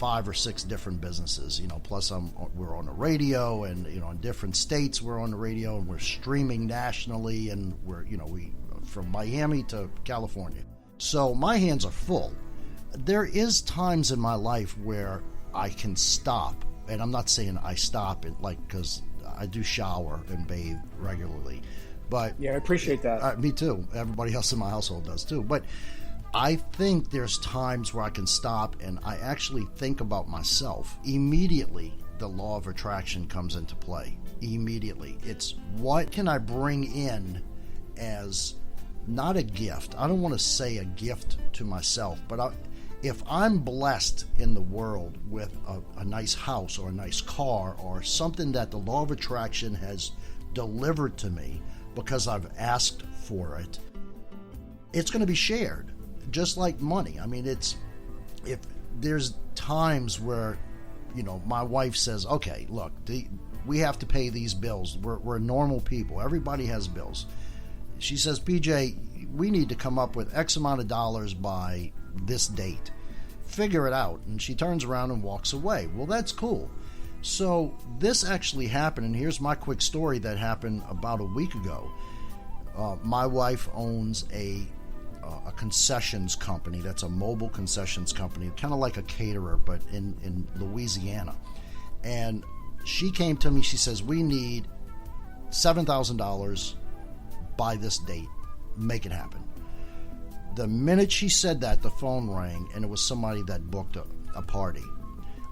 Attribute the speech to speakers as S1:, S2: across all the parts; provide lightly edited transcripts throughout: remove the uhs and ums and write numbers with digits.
S1: 5 or 6 different businesses, plus we're on the radio, and in different states we're on the radio, and we're streaming nationally, and we from Miami to California. So my hands are full. There is times in my life where I can stop, and I'm not saying I stop it because I do shower and bathe regularly, but
S2: yeah, I appreciate that.
S1: Me too. Everybody else in my household does too. But I think there's times where I can stop and I actually think about myself. Immediately, the law of attraction comes into play. Immediately. It's what can I bring in as not a gift. I don't want to say a gift to myself, but if I'm blessed in the world with a nice house or a nice car or something that the law of attraction has delivered to me because I've asked for it, it's going to be shared. Just like money. I mean, if there's times where, my wife says, okay, look, we have to pay these bills. We're normal people. Everybody has bills. She says, PJ, we need to come up with X amount of dollars by this date. Figure it out. And she turns around and walks away. Well, that's cool. So this actually happened, and here's my quick story that happened about a week ago. My wife owns a concessions company. That's a mobile concessions company, kind of like a caterer, but in Louisiana. And she came to me, she says, we need $7,000 by this date. Make it happen. The minute she said that, the phone rang, and it was somebody that booked a party.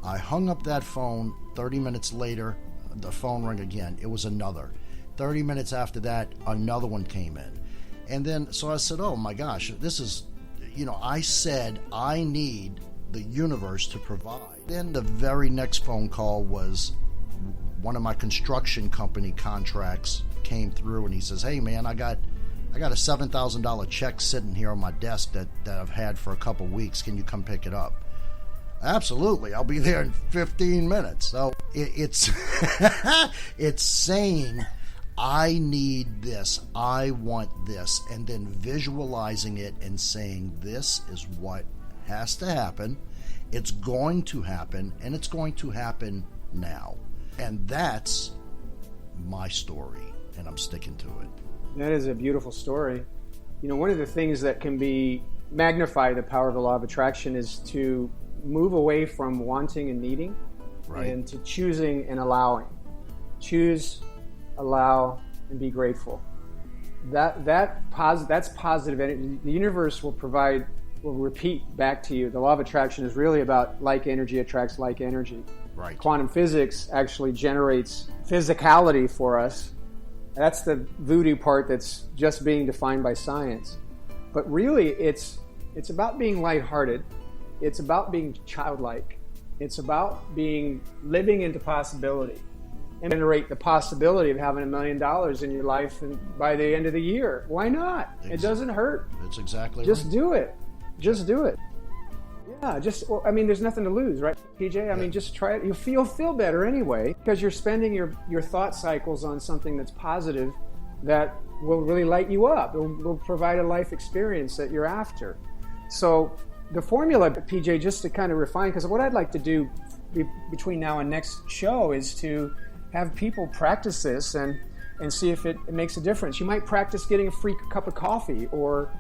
S1: I hung up that phone. 30 minutes later, the phone rang again. It was another. 30 minutes after that, another one came in. And then, so I said, oh my gosh, this is, I said I need the universe to provide. Then the very next phone call was one of my construction company contracts came through, and he says, hey man, I got a $7,000 check sitting here on my desk that I've had for a couple weeks. Can you come pick it up? Absolutely. I'll be there in 15 minutes. So it's, it's saying, I need this, I want this, and then visualizing it and saying, this is what has to happen, it's going to happen, and it's going to happen now. And that's my story, and I'm sticking to it.
S2: That is a beautiful story. One of the things that can magnify the power of the law of attraction is to move away from wanting and needing, right, and to choosing and allowing. Choose, allow, and be grateful. That's positive energy. The universe will repeat back to you. The law of attraction is really about like energy attracts like energy.
S1: Right.
S2: Quantum physics actually generates physicality for us. That's the voodoo part that's just being defined by science. But really, it's about being lighthearted. It's about being childlike. It's about living into possibility. And generate the possibility of having $1 million in your life by the end of the year. Why not? Exactly. It doesn't hurt.
S1: That's exactly
S2: just
S1: right.
S2: Do it. Just do it. Yeah, there's nothing to lose, right, PJ? I mean, just try it. You'll feel better anyway, because you're spending your thought cycles on something that's positive that will really light you up. It will provide a life experience that you're after. So the formula, PJ, just to kind of refine, because what I'd like to do between now and next show is to have people practice this and see if it makes a difference. You might practice getting a free cup of coffee, or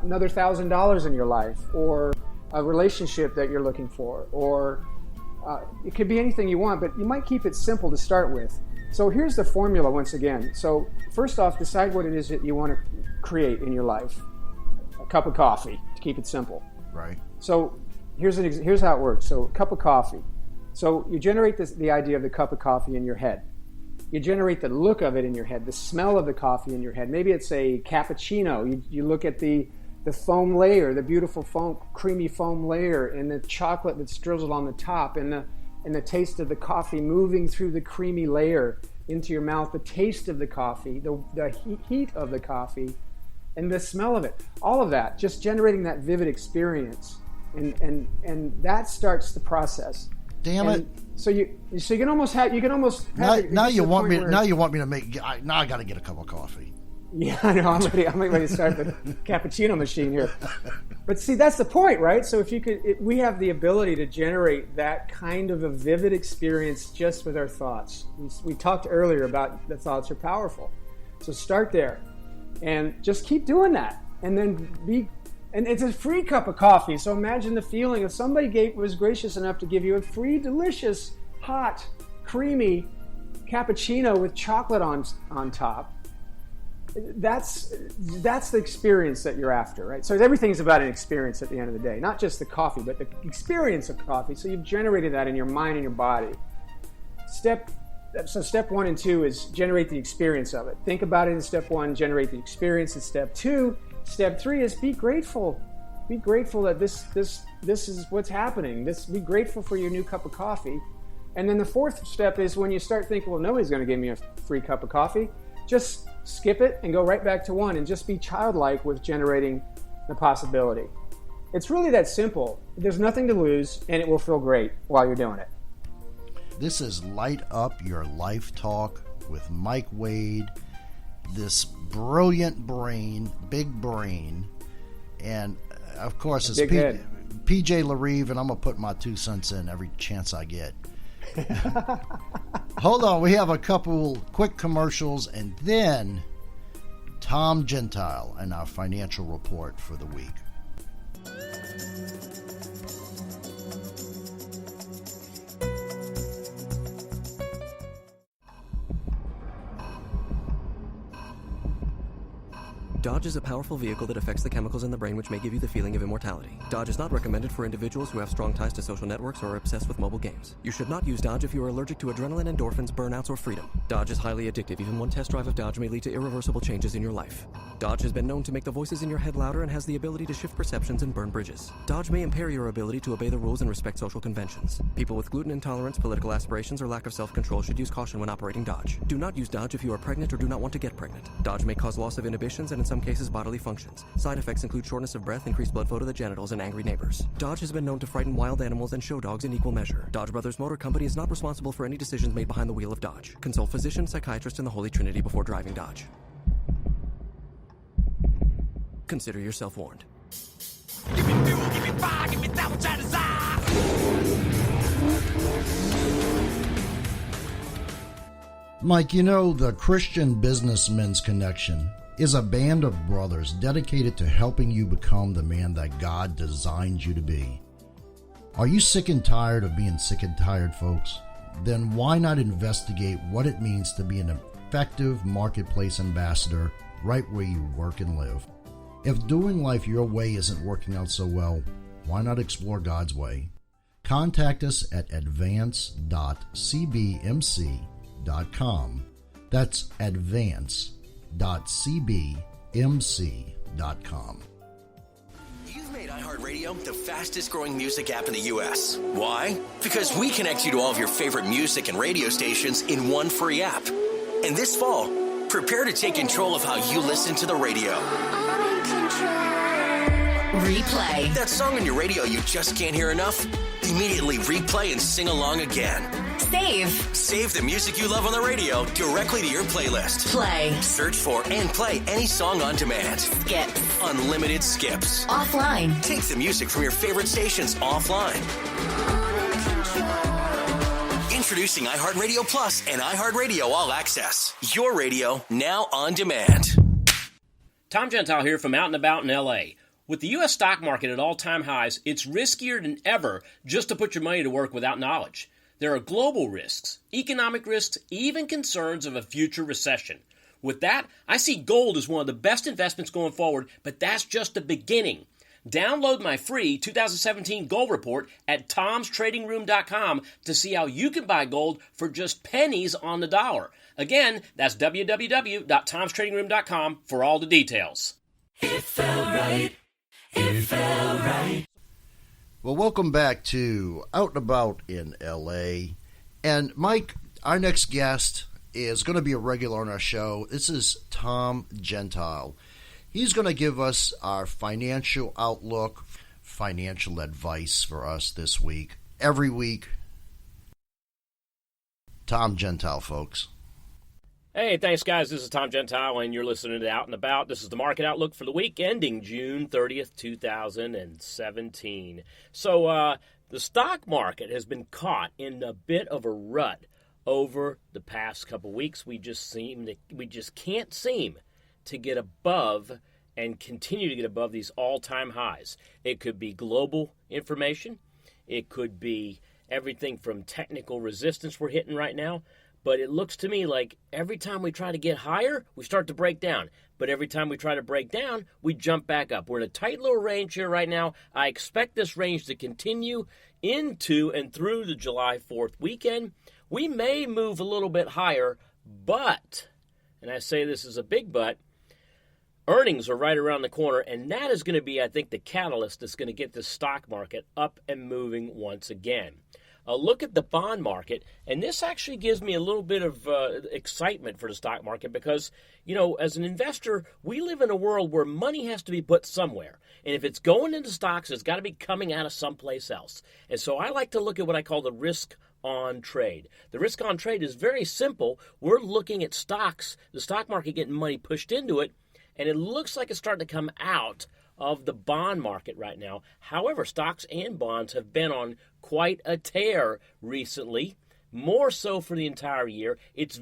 S2: another $1,000 in your life, or a relationship that you're looking for, or it could be anything you want, but you might keep it simple to start with. So here's the formula once again. So first off, decide what it is that you want to create in your life. A cup of coffee, to keep it simple.
S1: Right.
S2: So here's how it works. So a cup of coffee. So you generate the idea of the cup of coffee in your head. You generate the look of it in your head, the smell of the coffee in your head. Maybe it's a cappuccino. You look at the foam layer, the beautiful creamy foam layer, and the chocolate that's drizzled on the top, and the taste of the coffee moving through the creamy layer into your mouth, the taste of the coffee, the heat of the coffee, and the smell of it. All of that, just generating that vivid experience. And that starts the process.
S1: Damn it!
S2: So you can almost have
S1: now you want me to make. Now I got to get a cup of coffee.
S2: Yeah, I know. I'm ready to start the cappuccino machine here. But see, that's the point, right? So if you could, we have the ability to generate that kind of a vivid experience just with our thoughts. We talked earlier about the thoughts are powerful. So start there, and just keep doing that, and then and it's a free cup of coffee. So imagine the feeling if somebody was gracious enough to give you a free, delicious, hot, creamy cappuccino with chocolate on top. That's the experience that you're after, right? So everything's about an experience at the end of the day, not just the coffee, but the experience of coffee. So you've generated that in your mind and your body. Step 1 and 2 is generate the experience of it. Think about it in step 1, generate the experience in step 2. Step 3 is be grateful. Be grateful that this is what's happening. Be grateful for your new cup of coffee. And then the 4th step is when you start thinking, well, nobody's going to give me a free cup of coffee, just skip it and go right back to 1 and just be childlike with generating the possibility. It's really that simple. There's nothing to lose, and it will feel great while you're doing it.
S1: This is Light Up Your Life Talk with Mike Wade, this brilliant brain, big brain, and of course it's PJ LaRive, and I'm going to put my 2 cents in every chance I get. Hold on, we have a couple quick commercials and then Tom Gentile and our financial report for the week.
S3: Dodge is a powerful vehicle that affects the chemicals in the brain which may give you the feeling of immortality. Dodge is not recommended for individuals who have strong ties to social networks or are obsessed with mobile games. You should not use Dodge if you are allergic to adrenaline, endorphins, burnouts, or freedom. Dodge is highly addictive. Even one test drive of Dodge may lead to irreversible changes in your life. Dodge has been known to make the voices in your head louder and has the ability to shift perceptions and burn bridges. Dodge may impair your ability to obey the rules and respect social conventions. People with gluten intolerance, political aspirations, or lack of self-control should use caution when operating Dodge. Do not use Dodge if you are pregnant or do not want to get pregnant. Dodge may cause loss of inhibitions and in some cases bodily functions. Side effects include shortness of breath, increased blood flow to the genitals, and angry neighbors. Dodge has been known to frighten wild animals and show dogs in equal measure. Dodge Brothers Motor Company is not responsible for any decisions made behind the wheel of Dodge. Consult physician, psychiatrist, and the Holy Trinity before driving Dodge. Consider yourself warned.
S4: Give me fuel, give me fire, give me that which I desire.
S1: Mike, you know, the Christian Businessmen's Connection is a band of brothers dedicated to helping you become the man that God designed you to be. Are you sick and tired of being sick and tired, folks? Then why not investigate what it means to be an effective marketplace ambassador right where you work and live? If doing life your way isn't working out so well, why not explore God's way? Contact us at advance.cbmc.com. That's advance.cbmc.com.
S5: You've made iHeartRadio the fastest growing music app in the U.S. Why? Because we connect you to all of your favorite music and radio stations in one free app. And this fall, prepare to take control of how you listen to the radio.
S6: Replay.
S5: That song on your radio you just can't hear enough? Immediately replay and sing along again.
S6: Save.
S5: Save the music you love on the radio directly to your playlist.
S6: Play.
S5: Search for and play any song on demand.
S6: Skips.
S5: Unlimited skips.
S6: Offline.
S5: Take the music from your favorite stations offline. Introducing iHeartRadio Plus and iHeartRadio All Access. Your radio now on demand.
S7: Tom Gentile here from Out and About in L.A. With the U.S. stock market at all-time highs, it's riskier than ever just to put your money to work without knowledge. There are global risks, economic risks, even concerns of a future recession. With that, I see gold as one of the best investments going forward, but that's just the beginning. Download my free 2017 gold report at tomstradingroom.com to see how you can buy gold for just pennies on the dollar. Again, that's www.tomstradingroom.com for all the details.
S4: It felt right. It felt right.
S1: Well, welcome back to Out and About in L.A. And Mike, our next guest is going to be a regular on our show. This is Tom Gentile. He's going to give us our financial outlook, financial advice for us this week. Every week, Tom Gentile, folks.
S7: Hey, thanks, guys. This is Tom Gentile, and you're listening to Out and About. This is the market outlook for the week ending June 30th, 2017. So, the stock market has been caught in a bit of a rut over the past couple weeks. We just can't seem to get above and continue to get above these all-time highs. It could be global information. It could be everything from technical resistance we're hitting right now. But it looks to me like every time we try to get higher, we start to break down. But every time we try to break down, we jump back up. We're in a tight little range here right now. I expect this range to continue into and through the July 4th weekend. We may move a little bit higher, but, and I say this is a big but, earnings are right around the corner, and that is going to be, I think, the catalyst that's going to get the stock market up and moving once again. A look at the bond market, and this actually gives me a little bit of excitement for the stock market because, you know, as an investor, we live in a world where money has to be put somewhere. And if it's going into stocks, it's got to be coming out of someplace else. And so I like to look at what I call the risk on trade. The risk on trade is very simple. We're looking at stocks, the stock market getting money pushed into it, and it looks like it's starting to come out of the bond market right now. However, stocks and bonds have been on quite a tear recently, more so for the entire year. It's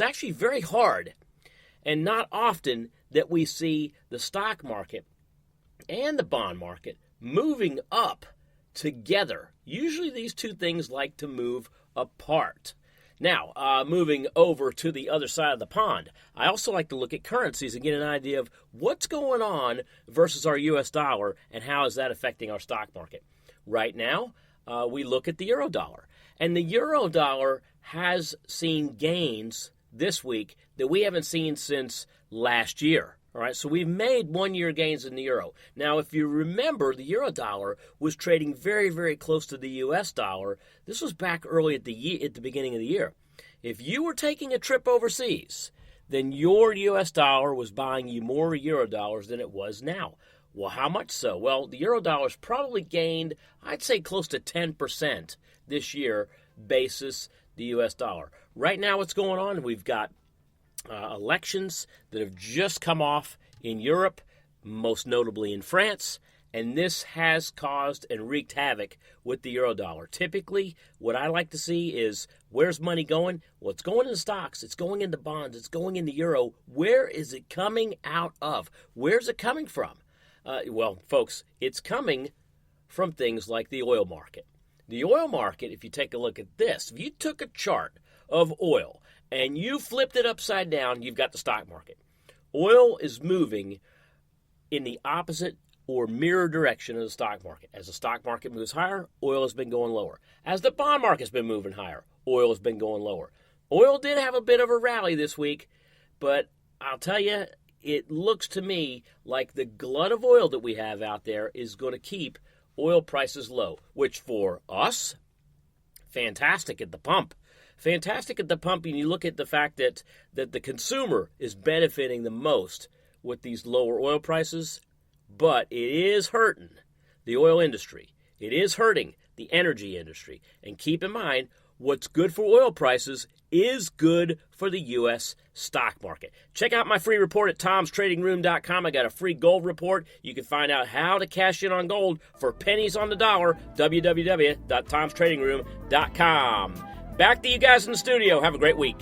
S7: actually very hard and not often that we see the stock market and the bond market moving up together. Usually these two things like to move apart. Now, moving over to the other side of the pond, I also like to look at currencies and get an idea of what's going on versus our U.S. dollar and how is that affecting our stock market. Right now, we look at the euro dollar, and the euro dollar has seen gains this week that we haven't seen since last year. All right, so we've made one-year gains in the euro. Now, if you remember, the euro dollar was trading very, very close to the U.S. dollar. This was back early at the beginning of the year. If you were taking a trip overseas, then your U.S. dollar was buying you more euro dollars than it was now. Well, how much so? Well, the euro dollar's probably gained, I'd say, close to 10% this year basis the U.S. dollar. Right now, what's going on? We've got elections that have just come off in Europe, most notably in France, and this has caused and wreaked havoc with the euro dollar. Typically, what I like to see is where's money going? Well, it's going into stocks, it's going into bonds, it's going into euro. Where is it coming out of? Where's it coming from? Well, folks, it's coming from things like the oil market. The oil market, if you take a look at this, if you took a chart of oil and you flipped it upside down, you've got the stock market. Oil is moving in the opposite or mirror direction of the stock market. As the stock market moves higher, oil has been going lower. As the bond market's been moving higher, oil has been going lower. Oil did have a bit of a rally this week, but I'll tell you, it looks to me like the glut of oil that we have out there is going to keep oil prices low, which for us, fantastic at the pump. Fantastic at the pump, and you look at the fact that the consumer is benefiting the most with these lower oil prices, but it is hurting the oil industry. It is hurting the energy industry. And keep in mind, what's good for oil prices is good for the U.S. stock market. Check out my free report at tomstradingroom.com. I got a free gold report. You can find out how to cash in on gold for pennies on the dollar, www.tomstradingroom.com. Back to you guys in the studio. Have a great week.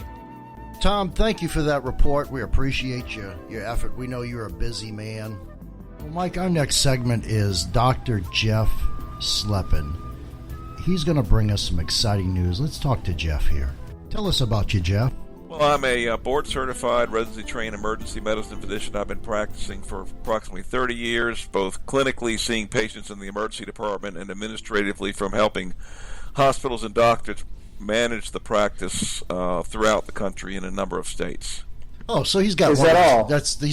S1: Tom, thank you for that report. We appreciate your effort. We know you're a busy man. Well, Mike, our next segment is Dr. Jeff Sleppen. He's going to bring us some exciting news. Let's talk to Jeff here. Tell us about you, Jeff.
S8: Well, I'm a board-certified, residency-trained emergency medicine physician. I've been practicing for approximately 30 years, both clinically seeing patients in the emergency department and administratively from helping hospitals and doctors manage the practice throughout the country in a number of states.
S1: Oh, so he's got he's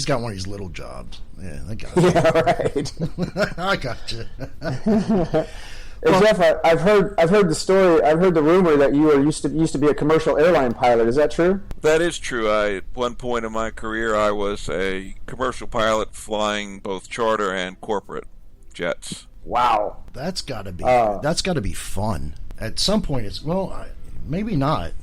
S1: got one of his little jobs. Yeah, I got it.
S2: Yeah, right.
S1: I got you.
S2: Well, Jeff, I've heard the story. I've heard the rumor that you used to be a commercial airline pilot. Is that true?
S8: That is true. At one point in my career, I was a commercial pilot flying both charter and corporate jets.
S2: Wow,
S1: that's got to be fun. At some point, maybe not.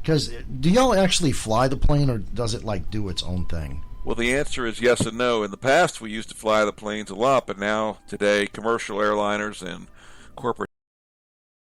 S1: Because do y'all actually fly the plane, or does it like do its own thing?
S8: Well, the answer is yes and no. In the past, we used to fly the planes a lot, but now, today, commercial airliners and corporate